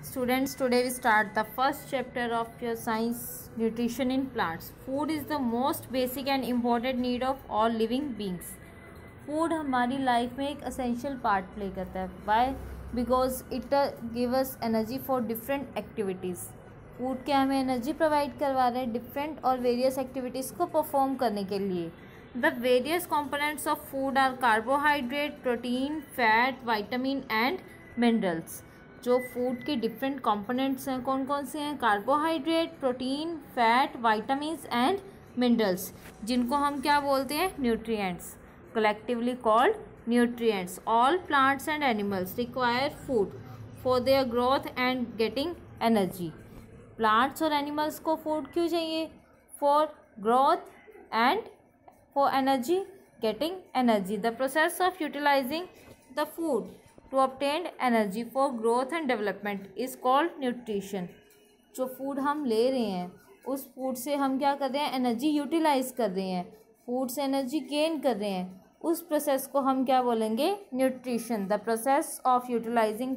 Students, today we start the first chapter of your science nutrition in plants. Food is the most basic and important need of all living beings. Food हमारी life में एक essential part play करता है. Why? Because it give us energy for different activities. Food क्या हमें energy provide करवा रहे हैं डिफरेंट और वेरियस एक्टिविटीज़ को परफॉर्म करने के लिए. The various components of food are carbohydrate, protein, fat, vitamin and minerals. जो फूड के डिफरेंट कंपोनेंट्स हैं कौन कौन से हैं? Carbohydrate, protein, fat, vitamins and minerals, जिनको हम क्या बोलते हैं? Nutrients, collectively called nutrients. All plants and animals require food for their growth and getting energy. Plants और एनिमल्स को फूड क्यों चाहिए? For growth and for energy, getting energy. The process of utilising the food to obtain energy for growth and development is called nutrition. जो food हम ले रहे हैं उस फूड से हम क्या कर रहे हैं? एनर्जी यूटिलाइज कर रहे हैं, फूड से एनर्जी गेन कर रहे हैं. उस प्रोसेस को हम क्या बोलेंगे? Nutrition. The process of utilising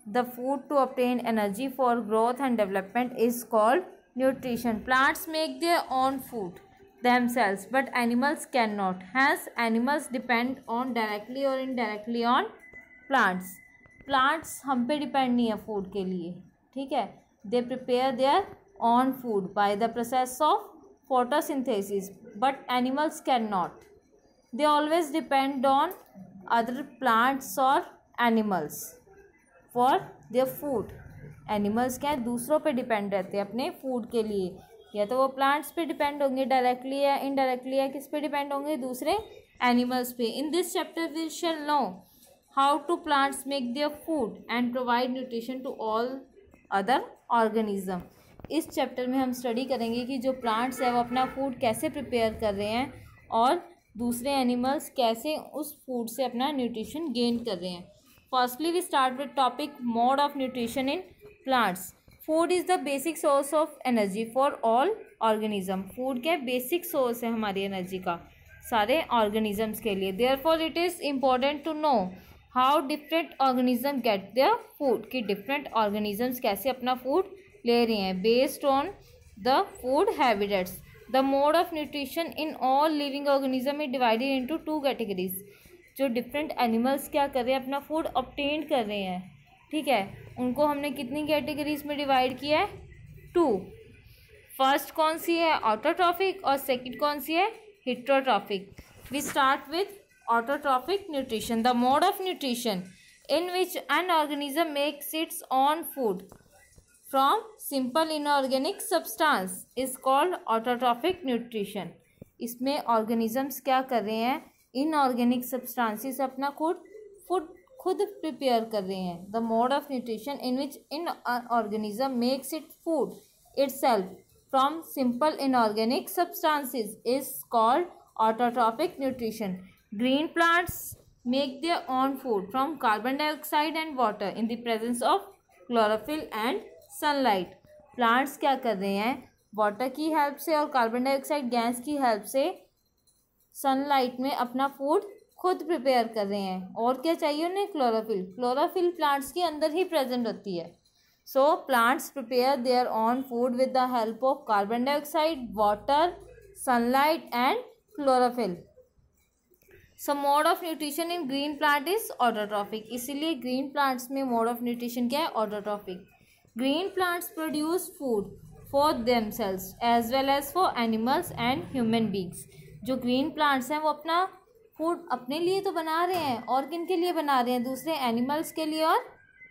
the food to obtain energy for growth and development is called nutrition. Plants make their own food themselves, but animals cannot. Hence, animals depend on directly or indirectly on plants. Plants हम पे depend नहीं है food के लिए, ठीक है. They prepare their own food by the process of photosynthesis, but animals cannot. They always depend on other plants or animals for their food. Animals क्या है? दूसरों पे डिपेंड रहते हैं अपने फूड के लिए. या तो वो प्लांट्स पे डिपेंड होंगे डायरेक्टली या इनडायरेक्टली, या किस पे डिपेंड होंगे? दूसरे एनिमल्स पे. In this chapter we shall know how to plants make their food and provide nutrition to all other organism. इस चैप्टर में हम स्टडी करेंगे कि जो प्लांट्स है वो अपना फूड कैसे प्रिपेयर कर रहे हैं और दूसरे एनिमल्स कैसे उस फूड से अपना न्यूट्रिशन गेन कर रहे हैं. Firstly, we start with topic mode of nutrition in plants. Food is the basic source of energy for all organism. Food क्या basic source है हमारी एनर्जी का सारे organisms के लिए. Therefore, it is important to know how different organism get their food. कि different organisms कैसे अपना food ले रहे हैं based on the food habitats. The mode of nutrition in all living organism is divided into two categories. जो different animals क्या कर रहे हैं? अपना फूड ऑब्टेन कर रहे हैं, ठीक है. उनको हमने कितनी कैटेगरीज में डिवाइड किया है? 2. फर्स्ट कौन सी है? ऑटोट्रॉफिक. और सेकंड कौन सी है? Heterotrophic. We start with autotrophic nutrition. The mode of nutrition in which an organism makes its own food from simple inorganic substance is called autotrophic nutrition. इसमें ऑर्गेनिजम्स क्या कर रहे हैं? इनऑर्गेनिक सब्सटेंसेस अपना फूड खुद प्रिपेयर कर रहे हैं. The mode of nutrition in which in organism makes it food itself from simple inorganic substances is called autotrophic nutrition. Green plants make their own food from carbon dioxide and water in the presence of chlorophyll and sunlight. Plants क्या कर रहे हैं? Water की help से और carbon dioxide gas की help से sunlight में अपना फूड खुद प्रिपेयर कर रहे हैं. और क्या चाहिए उन्हें? क्लोरोफिल. क्लोरोफिल प्लांट्स के अंदर ही प्रेजेंट होती है. So plants prepare their own food with the help of carbon dioxide, water, sunlight and chlorophyll. So mode of nutrition in green plant is autotrophic. इसीलिए ग्रीन प्लांट्स में mode of nutrition क्या है? Autotrophic. Green plants produce food for themselves as well as for animals and human beings. जो green plants हैं वो अपना food अपने लिए तो बना रहे हैं, और किन के लिए बना रहे हैं? दूसरे एनिमल्स के लिए और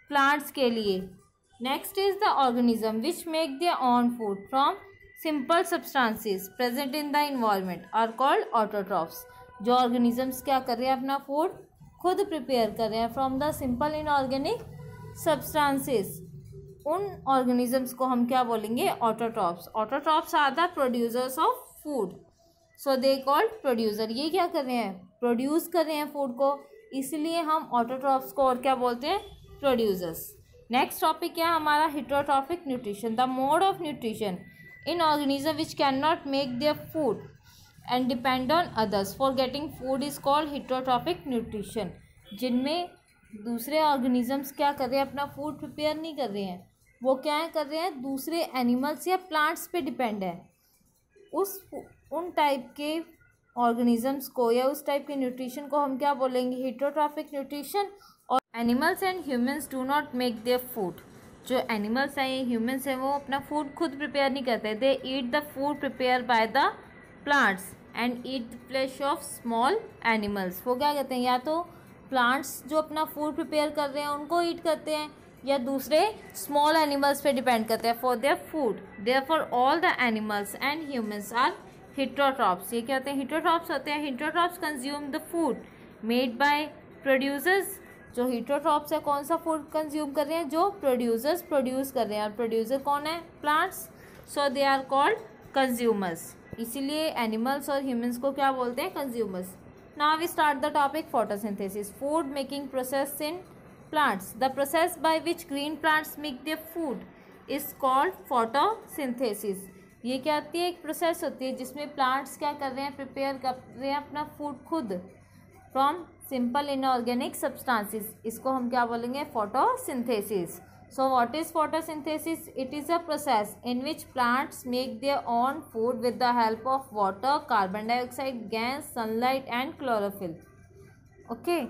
प्लांट्स के लिए. Next is the organism which make their own food from simple substances present in the environment are called autotrophs. जो ऑर्गेनिजम्स क्या कर रहे हैं? अपना फूड खुद प्रिपेयर कर रहे हैं from the simple inorganic substances. उन ऑर्गेनिजम्स को हम क्या बोलेंगे? Autotrophs. Autotrophs are the producers of food. So they called producer. ये क्या कर रहे हैं? प्रोड्यूस कर रहे हैं फूड को, इसलिए हम ऑटोट्रॉफ्स को और क्या बोलते हैं? प्रोड्यूसर्स. नेक्स्ट टॉपिक क्या है हमारा? Heterotrophic nutrition. The mode of nutrition in organism which can not make their food and depend on others for getting food is called heterotrophic nutrition. जिनमें दूसरे ऑर्गेनिजम्स क्या कर रहे हैं, अपना फूड प्रिपेयर नहीं कर रहे हैं, वो क्या कर रहे हैं, दूसरे एनिमल्स या प्लांट्स पे डिपेंड है। उन टाइप के ऑर्गेनिजम्स को या उस टाइप के न्यूट्रिशन को हम क्या बोलेंगे, हेटेरोट्रॉफिक न्यूट्रिशन। और animals and humans do not make their food, जो एनिमल्स हैं या ह्यूमंस हैं वो अपना फूड खुद प्रिपेयर नहीं करते, they eat the food prepare by the plants and eat the flesh of small animals. वो क्या कहते हैं, या तो प्लांट्स जो अपना फूड प्रिपेयर कर रहे हैं उनको ईट करते हैं, या दूसरे स्मॉल एनिमल्स पे डिपेंड करते हैं for their food. Therefore all the animals and humans are heterotrophs. ये क्या होते हैं, हेटेरोट्रॉप्स होते हैं। Heterotrophs consume the food made by producers. जो हेटेरोट्रॉप्स है कौन सा फूड कंज्यूम कर रहे हैं, जो प्रोड्यूसर्स प्रोड्यूस कर रहे हैं, और प्रोड्यूसर कौन है, plants. So they are called consumers. इसीलिए एनिमल्स और ह्यूमंस को क्या बोलते हैं, consumers. Now we start the topic photosynthesis, food making process in plants. The process by which green plants make their food is called photosynthesis. ये क्या होती है, एक प्रोसेस होती है जिसमें प्लांट्स क्या कर रहे हैं, प्रिपेयर कर रहे हैं अपना फूड खुद फ्रॉम सिंपल इनऑर्गेनिक सब्सटेंसेस। इसको हम क्या बोलेंगे, photosynthesis. So what is photosynthesis, it is a process in which plants make their own food with the help of water, carbon dioxide gas, sunlight and chlorophyll. Okay,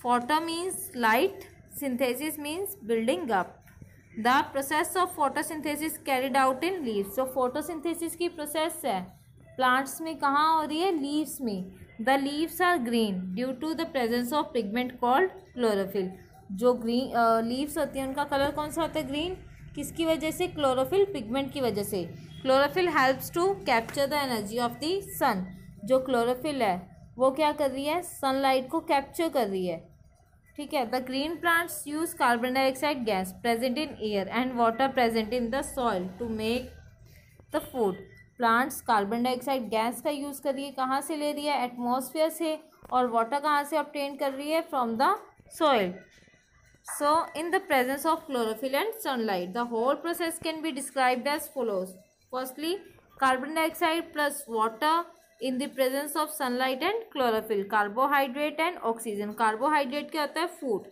photo means light, synthesis means building up. The process of photosynthesis carried out in leaves. जो photosynthesis की process है plants में कहाँ हो रही है, leaves में. The leaves are green due to the presence of pigment called chlorophyll. जो green leaves होती हैं उनका कलर कौन सा होता है, green. किसकी वजह से, क्लोरोफिल पिगमेंट की वजह से. Chlorophyll helps to capture the energy of the sun. जो क्लोरोफिल है वो क्या कर रही है, सनलाइट को कैप्चर कर रही है. ठीक है. The green plants use carbon dioxide gas present in air and water present in the soil to make the food. Plants carbon dioxide gas का यूज़ कर रही है, कहाँ से ले रही है, एटमॉस्फेयर से, और वाटर कहाँ से ऑब्टेन कर रही है, from the soil. So, in the presence of chlorophyll and sunlight, the whole process can be described as follows. Firstly, carbon dioxide plus water in the presence of sunlight and chlorophyll, carbohydrate and oxygen. Carbohydrate क्या होता है, food.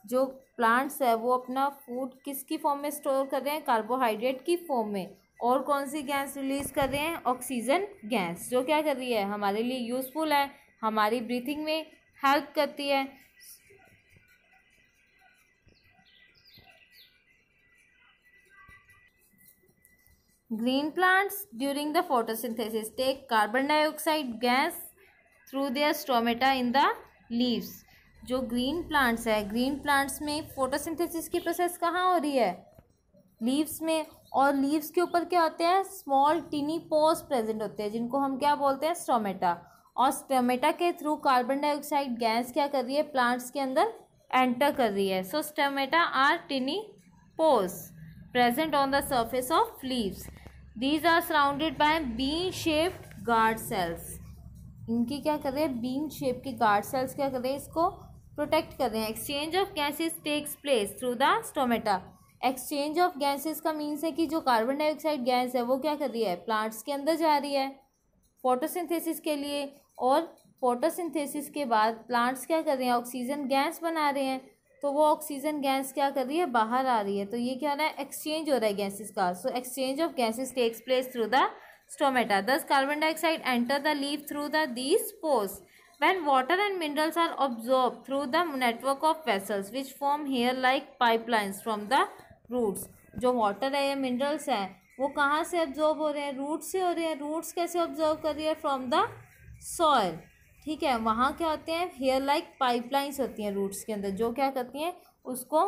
जो plants है वो अपना food किसकी form में store कर रहे हैं, कार्बोहाइड्रेट की फॉर्म में. और कौन सी गैस रिलीज कर रहे हैं, ऑक्सीजन गैस, जो क्या कर रही है, हमारे लिए यूजफुल है, हमारी ब्रीथिंग में हेल्प करती है. Green plants during the photosynthesis take carbon dioxide gas through their stomata in the leaves. जो green plants है, green plants में photosynthesis की प्रोसेस कहाँ हो रही है, leaves में. और leaves के ऊपर क्या होते हैं, small tiny pores प्रेजेंट होते हैं जिनको हम क्या बोलते हैं, स्टोमेटा. और स्टोमेटा के थ्रू कार्बन डाइऑक्साइड गैस क्या कर रही है, प्लांट्स के अंदर एंटर कर रही है. So stomata are tiny pores present on the surface of leaves. These are surrounded by bean-shaped guard cells. इनकी क्या कर रहे हैं, बीन शेप की गार्ड सेल्स क्या कर रहे हैं, इसको प्रोटेक्ट कर रहे हैं. Exchange of gases takes place through the stomata. Exchange of gases का मीन्स है कि जो कार्बन डाइऑक्साइड गैस है वो क्या कर रही है, प्लांट्स के अंदर जा रही है फोटोसिंथेसिस के लिए. और फोटोसिंथेसिस के बाद प्लांट्स क्या कर रहे हैं, ऑक्सीजन गैस बना रहे हैं. तो वो ऑक्सीजन गैस क्या कर रही है, बाहर आ रही है. तो ये क्या हो रहा है, एक्सचेंज हो रहा है गैसेस का. So exchange of gases takes place through the stomata. Thus carbon dioxide enter the leaf through the these pores. When water and minerals are absorb through the network of vessels which form hair like pipelines from the roots. जो water है या minerals हैं वो कहाँ से absorb हो रहे हैं, रूट्स से हो रहे हैं. रूट्स कैसे ऑब्जॉर्व कर रही है, फ्रॉम द सॉइल. ठीक है. वहाँ क्या होते हैं, हेयर लाइक पाइपलाइंस होती हैं रूट्स के अंदर, जो क्या करती हैं, उसको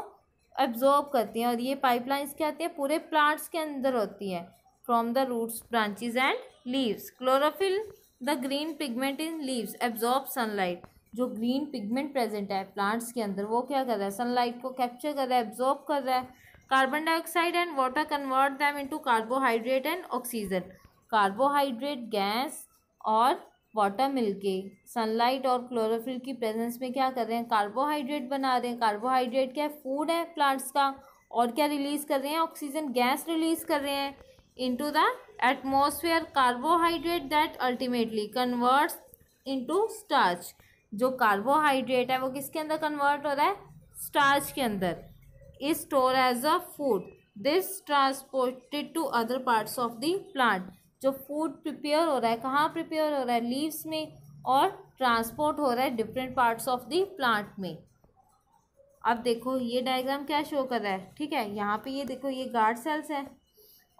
एब्जॉर्ब करती हैं. और ये पाइपलाइंस क्या होती हैं, पूरे प्लांट्स के अंदर होती हैं, from the roots, branches and leaves. Chlorophyll the green pigment in leaves absorb sunlight. जो ग्रीन पिगमेंट प्रेजेंट है प्लांट्स के अंदर वो क्या कर रहा है, सनलाइट को कैप्चर कर रहा है, एब्जॉर्ब कर रहा है. Carbon dioxide and water convert them into carbohydrate and oxygen. Carbohydrate gas और वाटर मिलके सनलाइट और क्लोरोफिल की प्रेजेंस में क्या कर रहे हैं, कार्बोहाइड्रेट बना रहे हैं. कार्बोहाइड्रेट क्या है, फूड है प्लांट्स का. और क्या रिलीज कर रहे हैं, ऑक्सीजन गैस रिलीज कर रहे हैं into the atmosphere. Carbohydrate that ultimately converts into starch. जो कार्बोहाइड्रेट है वो किसके अंदर कन्वर्ट हो रहा है, स्टार्च के अंदर, is store as a food, this transported to other parts of the plant. जो फूड प्रिपेयर हो रहा है, कहाँ प्रिपेयर हो रहा है, लीव्स में, और ट्रांसपोर्ट हो रहा है different parts of the plant में। अब देखो ये डायग्राम क्या शो कर रहा है, ठीक है, यहाँ पे ये देखो ये गार्ड सेल्स है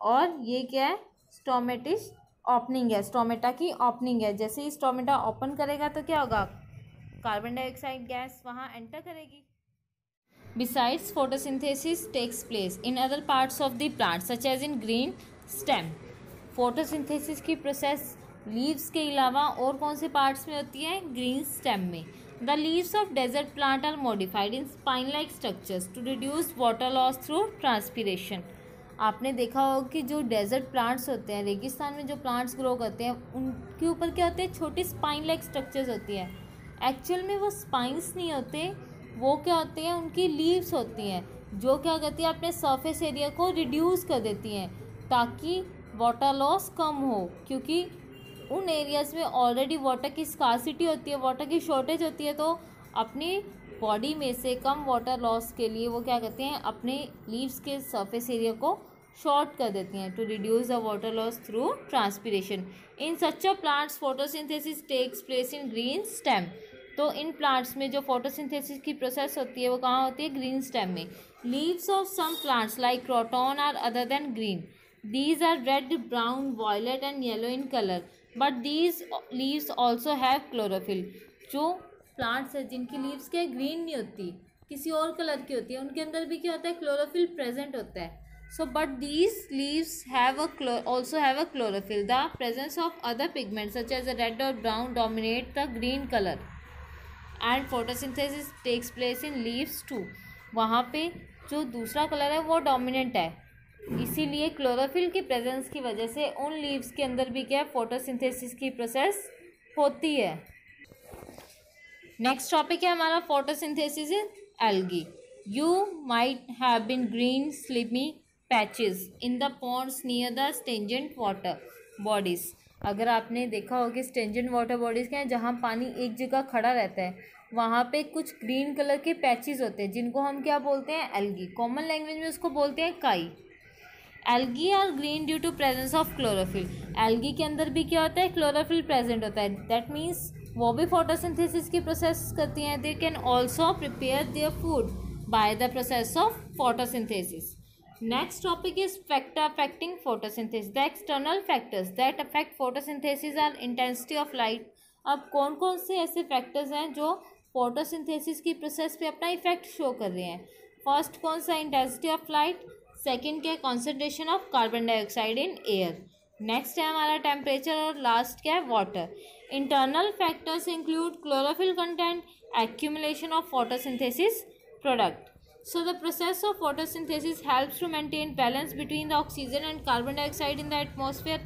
और ये क्या है, स्टोमेटिस ओपनिंग है, स्टोमेटा की ओपनिंग है। जैसे ही स्टोमेटा ओपन करेगा तो क्या होगा, कार्बन डाइऑक्साइड गैस वहाँ एंटर करेगी। Besides, photosynthesis takes place in other parts of the plant such as in green stem. photosynthesis की प्रोसेस लीव्स के अलावा और कौन से पार्ट्स में होती है, ग्रीन स्टेम में। The leaves of desert plant are modified in spine-like structures to reduce water loss through transpiration. आपने देखा होगा कि जो डेजर्ट प्लांट्स होते हैं, रेगिस्तान में जो प्लांट्स ग्रो करते हैं, उनके ऊपर क्या होते हैं, छोटी स्पाइन लाइक स्ट्रक्चर्स होती है। एक्चुअल में वो स्पाइंस नहीं होते, वो क्या होते हैं, उनकी लीव्स होती हैं, जो क्या करती है, अपने सरफेस एरिया को रिड्यूस कर देती हैं ताकि वाटर लॉस कम हो, क्योंकि उन एरियाज़ में ऑलरेडी वाटर की स्कार्सिटी होती है, वाटर की शॉर्टेज होती है, तो अपनी बॉडी में से कम वाटर लॉस के लिए वो क्या करते हैं, अपने लीव्स के सरफेस एरिया को शॉर्ट कर देती हैं to reduce the water loss through transpiration. In such a plants photosynthesis takes place in green stem. तो इन प्लांट्स में जो फोटोसिंथेसिस की प्रोसेस होती है वो कहाँ होती है, ग्रीन स्टेम में। Leaves of some plants like croton are other than green, these are red, brown, violet and yellow in colour, but these leaves also have chlorophyll. जो प्लांट्स है जिनकी लीव्स क्या ग्रीन नहीं होती, किसी और कलर की होती है, उनके अंदर भी क्या होता है, क्लोरोफिल प्रेजेंट होता है। So but these leaves have also have a chlorophyll. The presence of other pigments such as red or brown dominate the green color and photosynthesis takes place in leaves too. वहाँ पे जो दूसरा colour है वो dominant है, इसीलिए chlorophyll की presence की वजह से उन लीव्स के अंदर भी क्या फोटोसिंथेसिस की प्रोसेस होती है। नेक्स्ट टॉपिक है हमारा photosynthesis in algae. You might have been green slimy patches in the ponds near the stagnant water bodies. अगर आपने देखा हो कि स्टेंजेंट वाटर बॉडीज़ क्या है, जहाँ पानी एक जगह खड़ा रहता है, वहाँ पे कुछ ग्रीन कलर के पैचेस होते हैं जिनको हम क्या बोलते हैं, एल्गी। कॉमन लैंग्वेज में उसको बोलते हैं काई। Algae are green due to presence of chlorophyll. Algae के अंदर भी क्या होता है, क्लोरोफिल प्रेजेंट होता है। दैट मीन्स वो भी फोटोसिंथेसिस की प्रोसेस करती हैं। They can also prepare their food by the process of photosynthesis. Next topic is factor affecting photosynthesis. The external factors that affect photosynthesis are intensity of light. अब कौन कौन से ऐसे फैक्टर्स हैं जो फोटोसिंथेसिस की प्रोसेस पे अपना इफेक्ट शो कर रहे हैं। फर्स्ट कौन सा, इंटेंसिटी ऑफ लाइट। सेकेंड क्या है, concentration of carbon dioxide in air. Next है हमारा टेम्परेचर, और लास्ट क्या है, water. Internal factors include chlorophyll content, accumulation of photosynthesis product. So the process of photosynthesis helps to maintain balance between the oxygen and carbon dioxide in the atmosphere.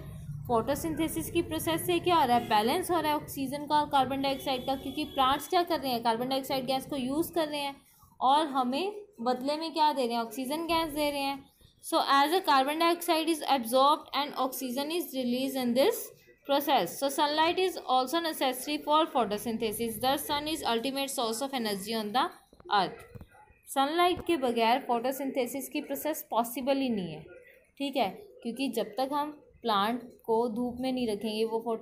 Photosynthesis की process से क्या हो रहा है, balance हो रहा है oxygen का और कार्बन डाइऑक्साइड का, क्योंकि प्लांट्स क्या कर रहे हैं, कार्बन डाइऑक्साइड गैस को यूज़ कर रहे हैं और हमें बदले में क्या दे रहे हैं, ऑक्सीजन गैस दे रहे हैं। So as a carbon dioxide is absorbed and oxygen is release in this process. So sunlight is also necessary for photosynthesis. The sun is ultimate source of energy on the earth. Sunlight के बगैर photosynthesis की process possible ही नहीं है, ठीक है, क्योंकि जब तक हम प्लांट को धूप में नहीं रखेंगे, वो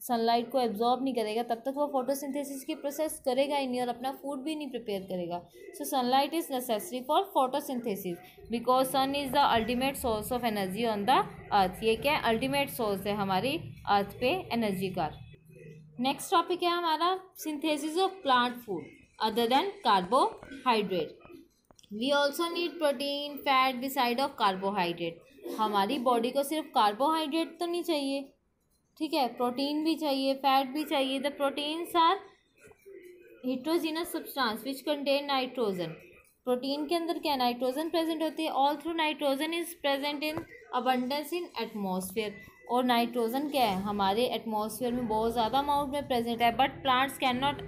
सनलाइट को एब्जॉर्ब नहीं करेगा, तब तक वो फोटोसिंथेसिस की प्रोसेस करेगा ही नहीं और अपना फूड भी नहीं प्रिपेयर करेगा। So sunlight is necessary for photosynthesis because sun is the ultimate source of energy on the earth. ये क्या है, अल्टीमेट सोर्स है हमारी अर्थ पे एनर्जी का। नेक्स्ट टॉपिक है हमारा synthesis of plant food other than carbohydrate. We also need protein fat beside of carbohydrate. हमारी बॉडी को सिर्फ कार्बोहाइड्रेट तो नहीं चाहिए, ठीक है, प्रोटीन भी चाहिए, फैट भी चाहिए। The proteins are heterogeneous substance which contain nitrogen. Protein के अंदर क्या नाइट्रोजन प्रेजेंट होती है। Although nitrogen is present in abundance in atmosphere. और नाइट्रोजन क्या है, हमारे एटमॉस्फेयर में बहुत ज़्यादा अमाउंट में प्रेजेंट है, but plants can not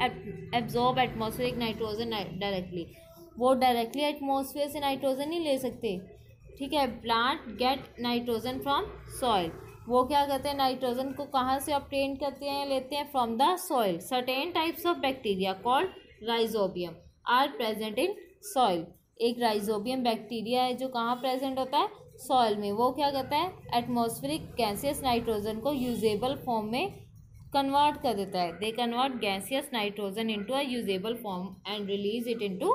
absorb atmospheric nitrogen directly. वो डायरेक्टली एटमॉस्फेयर से नाइट्रोजन नहीं ले सकते, ठीक है। Plant get nitrogen from soil. वो क्या करते हैं, नाइट्रोजन को कहाँ से ऑब्टेन करते हैं, लेते हैं from the soil. Certain types of bacteria called rhizobium are present in soil. एक राइजोबियम बैक्टीरिया है जो कहाँ प्रेजेंट होता है, सॉइल में। वो क्या करता है, एटमॉस्फेरिक गैसियस नाइट्रोजन को यूजेबल फॉर्म में कन्वर्ट कर देता है। They convert gaseous nitrogen into a usable form and release it into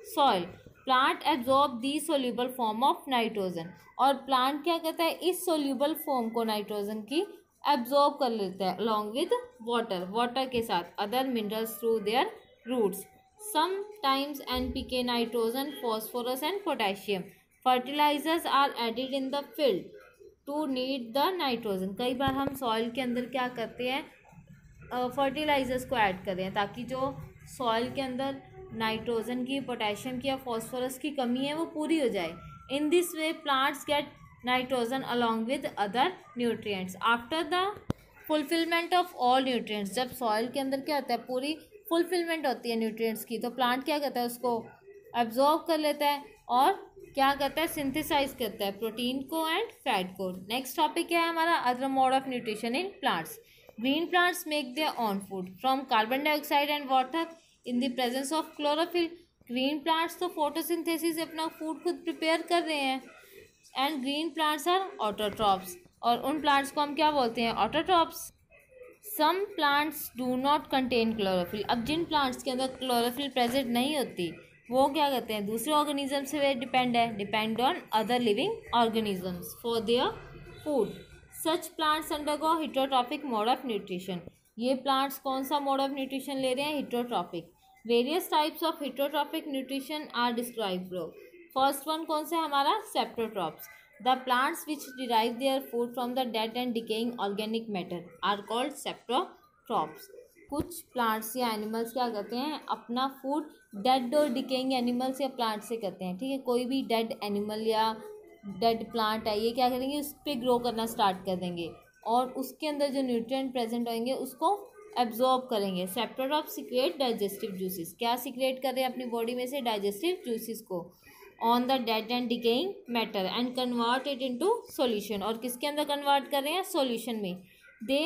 soil. Plant absorb the soluble form of nitrogen, और प्लांट क्या करता है, इस सोल्यूबल फॉर्म को नाइट्रोजन की एब्जॉर्ब कर लेता है अलॉन्ग विद वाटर, वाटर के साथ other minerals through their roots. Sometimes NPK, nitrogen, phosphorus and potassium fertilisers are added in the field to need the nitrogen. कई बार हम सॉइल के अंदर क्या करते हैं, फर्टिलाइजर्स को ऐड करते हैं ताकि जो सॉइल के अंदर नाइट्रोजन की, पोटेशियम की या फॉस्फोरस की कमी है वो पूरी हो जाए। In this way plants get nitrogen along with other nutrients after the fulfilment of all nutrients. जब सॉइल के अंदर क्या होता है, पूरी फुलफिलमेंट होती है न्यूट्रिएंट्स की, तो प्लांट क्या करता है, उसको एब्जॉर्ब कर लेता है और क्या करता है, सिंथेसाइज करता है प्रोटीन को एंड फैट को। नेक्स्ट टॉपिक क्या है हमारा, other mode of nutrition in plants. Green plants make their own food from carbon dioxide and water in the presence of chlorophyll. Green plants तो फोटोसिंथेसिस से अपना फूड खुद prepare कर रहे हैं। And green plants are autotrophs, और उन plants को हम क्या बोलते हैं, autotrophs. Some plants do not contain chlorophyll. अब जिन प्लांट्स के अंदर क्लोरोफिल प्रेजेंट नहीं होती वो क्या करते हैं, दूसरे ऑर्गेनिज्म से they depend on other living organisms for their food. Such plants undergo heterotrophic mode of nutrition. ये प्लांट्स कौन सा मोड ऑफ न्यूट्रिशन ले रहे हैं, heterotrophic. Various types of heterotrophic nutrition are described. First one कौन सा है हमारा, saprotrophs. The plants which derive their food from the dead and decaying organic matter are called saprotrophs. कुछ प्लांट्स या animals क्या करते हैं, अपना फूड डेड और डिकेइंग एनिमल्स या प्लांट से करते हैं। ठीक है, कोई भी डेड एनिमल या डेड प्लांट है, ये क्या करेंगे, उस पर ग्रो करना स्टार्ट कर देंगे और उसके अंदर जो न्यूट्रिएंट प्रेजेंट होंगे उसको एब्जॉर्ब करेंगे। Saprotrophs secrete digestive juices. क्या सीक्रेट कर रहे हैं अपनी बॉडी में से, डाइजेस्टिव जूसेस को on the dead and decaying matter and convert it into solution. और किसके अंदर कन्वर्ट कर रहे हैं, सॉल्यूशन में। They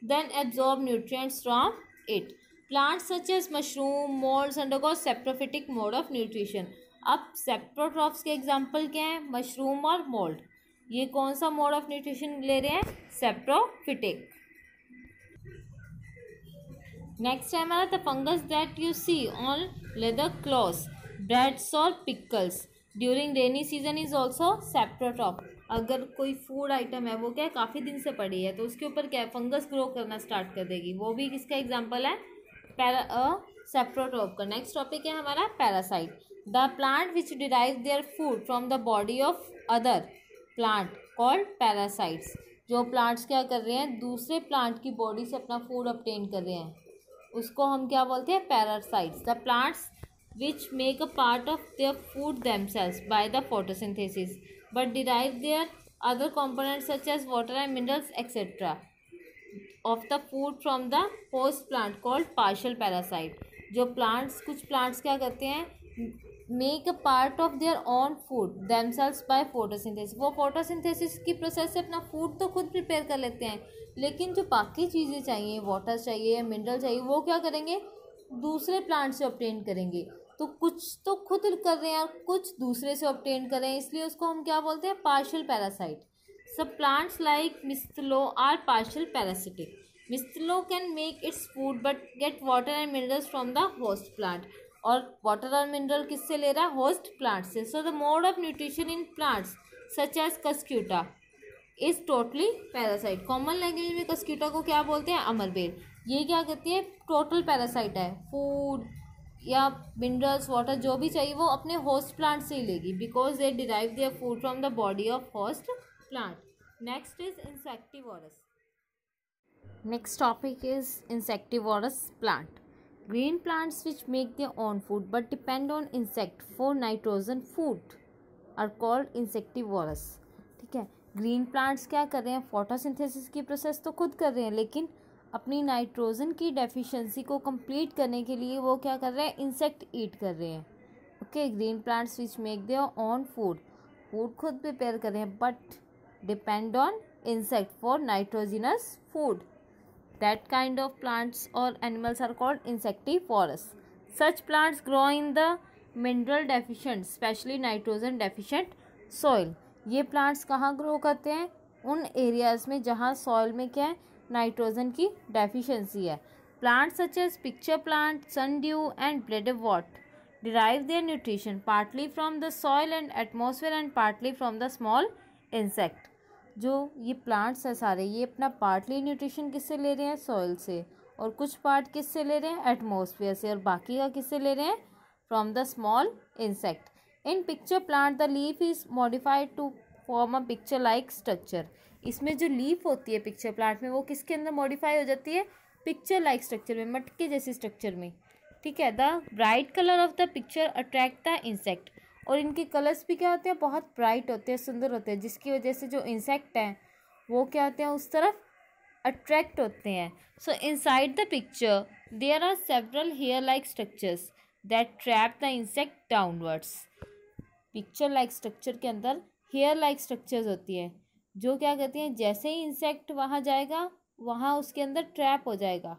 then absorb nutrients from it. Plants such as mushroom, moulds undergo saprophytic mode of nutrition. अब saprotrophs के एग्जाम्पल क्या हैं, मशरूम और मोल्ड। ये कौन सा मोड ऑफ न्यूट्रिशन ले रहे हैं, सेप्टोफिटिक। नेक्स्ट है हमारा the fungus that you see on leather clothes, breads और pickles during rainy season is also saprotroph. अगर कोई फूड आइटम है वो क्या काफ़ी दिन से पड़ी है तो उसके ऊपर क्या फंगस ग्रो करना स्टार्ट कर देगी, वो भी किसका एग्जाम्पल है, सेप्टोट्रॉप का। नेक्स्ट टॉपिक है हमारा parasite. The plant which derive their food from the body of other plant called parasites. जो प्लांट्स क्या कर रहे हैं, दूसरे प्लांट की बॉडी से अपना फूड ऑब्टेन कर रहे हैं, उसको हम क्या बोलते हैं, parasites. The plants which make a part of their food themselves by the photosynthesis but derive their other components such as water and minerals etc. of the food from the host plant called partial parasite. जो plants, कुछ plants क्या करते हैं, make a part of their own food themselves by photosynthesis. वो photosynthesis की process से अपना food तो खुद प्रिपेयर कर लेते हैं, लेकिन जो बाकी चीज़ें चाहिए, वाटर चाहिए, मिनरल चाहिए, वो क्या करेंगे, दूसरे प्लांट से ऑब्टेन करेंगे। तो कुछ तो खुद कर रहे हैं और कुछ दूसरे से ऑब्टेन कर रहे हैं, इसलिए उसको हम क्या बोलते हैं, पार्शियल पैरासाइट। सब plants like mistletoe are partial parasitic. Mistletoe can make its food but get water and minerals from the host plant. और वाटर और मिनरल किससे ले रहा है, होस्ट प्लांट से। So the mode of nutrition in plants such as cuscuta is totally parasite. Common language में cuscuta को क्या बोलते हैं, अमरबेल। ये क्या कहती है, टोटल पैरासाइट है, फूड या मिनरल्स, वाटर जो भी चाहिए वो अपने होस्ट प्लांट से ही लेगी, because they derive their food from the body of host plant. Next is insectivorous. Next topic is insectivorous plant. Green plants which make their own food but depend on insect for nitrogen food are called insectivorous. ठीक है, green plants क्या कर रहे हैं, photosynthesis की process तो खुद कर रहे हैं, लेकिन अपनी नाइट्रोजन की डेफिशिएंसी को कंप्लीट करने के लिए वो क्या कर रहे हैं, इंसेक्ट ईट कर रहे हैं। Okay, green plants which make their own food, food खुद प्रिपेयर कर रहे हैं but depend on insect for nitrogenous food. That kind of plants or animals are called insectivorous. Such plants grow in the mineral deficient, especially nitrogen deficient soil. ये plants कहाँ grow करते हैं? उन areas में जहाँ soil में क्या है, नाइट्रोजन की डेफिशिएंसी है. Plants such as picture plant, sundew and bladderwort derive their nutrition partly from the soil and atmosphere and partly from the small insect. जो ये प्लांट्स है सारे, ये अपना पार्टली न्यूट्रिशन किससे ले रहे हैं? सॉइल से. और कुछ पार्ट किससे ले रहे हैं? एटमॉस्फेयर से. और बाकी का किससे ले रहे हैं? From the small insect. In pitcher plant the leaf is modified to form a pitcher like structure. इसमें जो लीफ होती है पिक्चर प्लांट में, वो किसके अंदर मॉडिफाई हो जाती है? पिक्चर लाइक स्ट्रक्चर में, मटके जैसी स्ट्रक्चर में. ठीक है. The bright colour of the picture attract the insect. और इनके कलर्स भी क्या होते हैं? बहुत ब्राइट होते हैं, सुंदर होते हैं, जिसकी वजह से जो इंसेक्ट हैं वो क्या होते हैं? उस तरफ अट्रैक्ट होते हैं. So inside the pitcher there are several hair like structures that trap the insect downwards. Pitcher like structure के अंदर हेयर लाइक स्ट्रक्चर्स होती हैं जो क्या कहती हैं? जैसे ही इंसेक्ट वहाँ जाएगा, वहाँ उसके अंदर ट्रैप हो जाएगा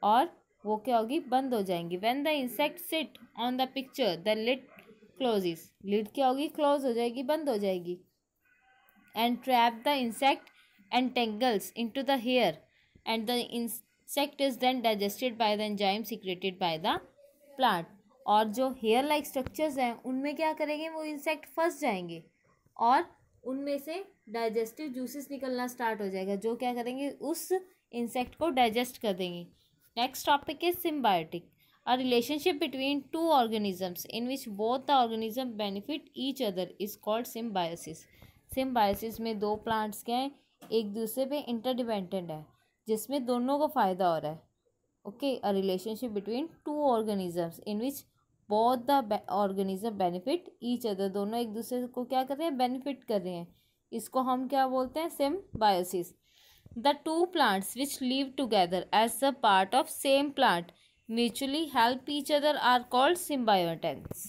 और वो क्या होगी? बंद हो जाएंगी. When the insect sit on the pitcher the lid closes. Lid क्या होगी? क्लोज हो जाएगी, बंद हो जाएगी. And trap the insect entangles into the hair and the insect is then digested by the enzyme secreted by the plant. और जो hair like structures हैं उनमें क्या करेंगे? वो इंसेक्ट फंस जाएंगे और उनमें से डाइजेस्टिव जूसेस निकलना स्टार्ट हो जाएगा, जो क्या करेंगे? उस इंसेक्ट को डाइजेस्ट कर देंगे. Next topic is symbiotic. A relationship between two organisms in which both the organism benefit each other is called symbiosis. Symbiosis में दो plants क्या हैं? एक दूसरे पे interdependent है, जिसमें दोनों को फ़ायदा हो रहा है. Okay, a relationship between two organisms in which both the organism benefit each other. दोनों एक दूसरे को क्या कर रहे हैं? benefit कर रहे हैं. इसको हम क्या बोलते हैं? symbiosis. The two plants which live together as a part of same plant mutually help each other are called symbionts.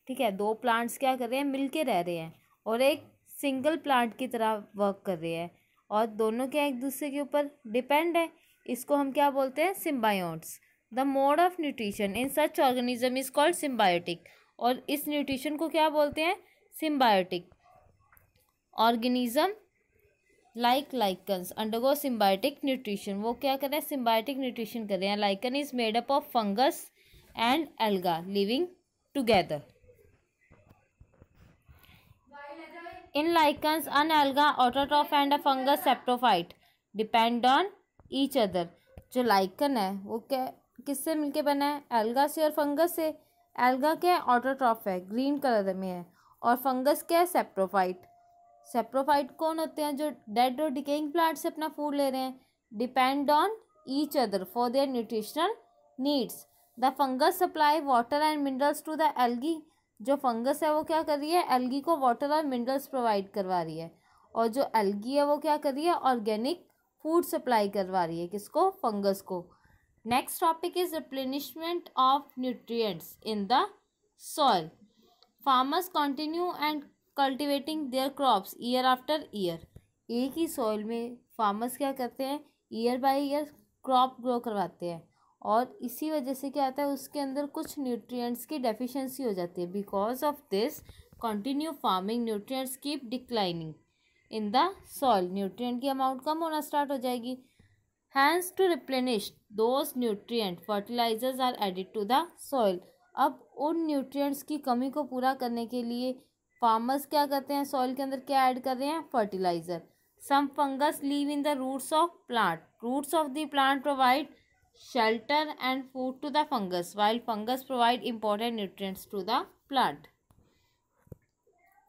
ठीक है. दो प्लांट्स क्या कर रहे हैं? मिलके रह रहे हैं और एक सिंगल प्लांट की तरह वर्क कर रहे हैं और दोनों क्या एक दूसरे के ऊपर डिपेंड है. इसको हम क्या बोलते हैं? Symbiotes. The mode of nutrition in such organism is called symbiotic. और इस न्यूट्रिशन को क्या बोलते हैं? Symbiotic. Organism like lichens undergo symbiotic nutrition. वो क्या कर रहे हैं? सिम्बायोटिक न्यूट्रिशन कर रहे हैं. Lichen is made up of fungus and alga living together. In lichens an alga autotroph and a fungus saprophyte depend on each other. जो lichen है वो क्या किससे मिलके बना है? एल्गा से और फंगस से. एल्गा क्या है? ऑटोट्रॉफ है, ग्रीन कलर में है. और फंगस क्या है? सेप्रोफाइट. सेप्रोफाइट कौन होते हैं? जो डेड और डिकेइंग प्लांट से अपना फूड ले रहे हैं. Depend on each other for their nutritional needs. The fungus supply water and minerals to the algae. जो फंगस है वो क्या कर रही है? एल्गी को वाटर और मिनरल्स प्रोवाइड करवा रही है. और जो एल्गी है वो क्या कर रही है? ऑर्गेनिक फूड सप्लाई करवा रही है. किसको? फंगस को. Next topic is replenishment of nutrients in the soil. Farmers continue and cultivating there crops year after year. एक ही सॉइल में फार्मर्स क्या करते हैं? Year by year crop grow करवाते हैं और इसी वजह से क्या आता है? उसके अंदर कुछ न्यूट्रिएंट्स की डेफिशिएंसी हो जाती है. Because of this continue farming nutrients keep declining in the soil. Nutrient की अमाउंट कम होना स्टार्ट हो जाएगी. Hence to replenish those nutrient fertilisers are added to the soil. अब उन न्यूट्रिएंट्स की कमी को पूरा करने के लिए फार्मर्स क्या करते हैं? सॉइल के अंदर क्या ऐड कर रहे हैं? Fertiliser. Some fungus live in the roots of plant. Roots of the plant provide shelter and food to the fungus while fungus provide important nutrients to the plant.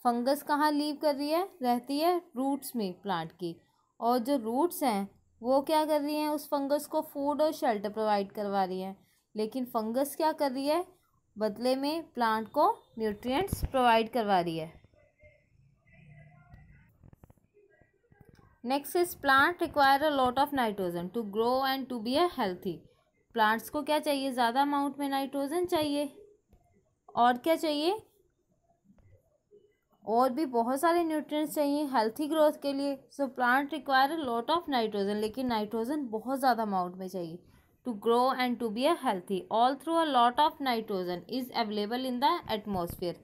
Fungus कहाँ live कर रही है? रहती है roots में plant की. और जो रूट्स हैं वो क्या कर रही हैं? उस फंगस को फूड और शेल्टर प्रोवाइड करवा रही हैं. लेकिन फंगस क्या कर रही है? बदले में प्लांट को न्यूट्रिएंट्स प्रोवाइड करवा रही है. Next is plant require a lot of nitrogen to grow and to be a healthy. Plants को क्या चाहिए? ज़्यादा अमाउंट में नाइट्रोजन चाहिए. और क्या चाहिए? और भी बहुत सारे न्यूट्रिएंट्स चाहिए हेल्थी ग्रोथ के लिए. So plant require a lot of nitrogen, लेकिन नाइट्रोजन बहुत ज़्यादा अमाउंट में चाहिए to grow and to be a healthy. Although a lot of nitrogen is available in the atmosphere.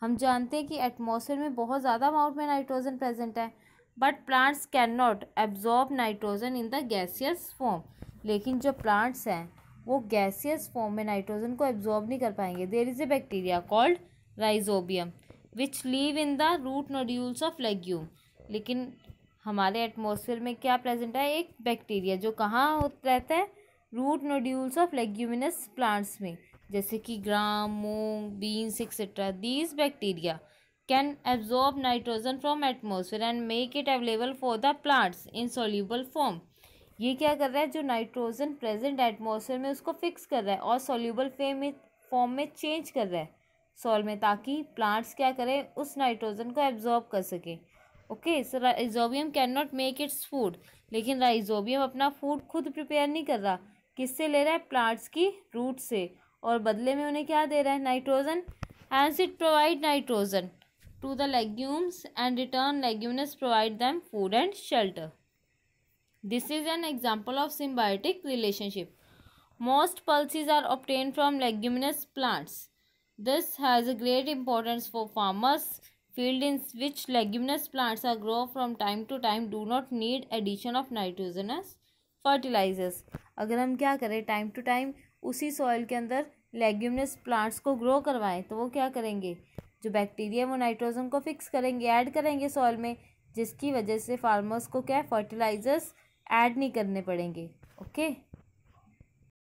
हम जानते हैं कि एटमॉस्फेयर में बहुत ज़्यादा अमाउंट में नाइट्रोजन प्रेजेंट है, but plants can not absorb nitrogen in the gaseous form. लेकिन जो प्लांट्स हैं वो गैसियस फॉर्म में नाइट्रोजन को एब्जॉर्ब नहीं कर पाएंगे. There is a bacteria called rhizobium which live in the root nodules of legume. लेकिन हमारे एटमॉस्फेयर में क्या प्रेजेंट है, एक बैक्टीरिया जो कहाँ रहता है, root nodules of leguminous plants में, जैसे कि gram, moong, beans etcetera. These bacteria can absorb nitrogen from atmosphere and make it available for the plants in soluble form. ये क्या कर रहा है, जो नाइट्रोजन प्रेजेंट एटमॉस्फेयर में उसको फिक्स कर रहा है और सोल्यूबल फॉर्म में चेंज कर रहा है सॉइल में, ताकि प्लांट्स क्या करें, उस नाइट्रोजन को एब्जॉर्ब कर सके. Okay, so rhizobium can not make its food. लेकिन राइजोबियम अपना फूड खुद प्रिपेयर नहीं कर रहा. किससे ले रहा है, प्लांट्स की रूट से, और बदले में उन्हें क्या दे रहा है, nitrogen. Hence it provide nitrogen to the legumes and return leguminous provide them food and shelter. This is an example of symbiotic relationship. Most pulses are obtained from leguminous plants. This has a great importance for farmers. Fields in which leguminous plants are grown from time to time do not need addition of nitrogenous fertilizers. अगर हम क्या करें, time to time उसी soil के अंदर leguminous plants को grow करवाएं, तो वो क्या करेंगे, जो बैक्टीरिया वो नाइट्रोजन को फिक्स करेंगे, ऐड करेंगे सॉइल में, जिसकी वजह से फार्मर्स को क्या फर्टिलाइजर्स ऐड नहीं करने पड़ेंगे. ओके.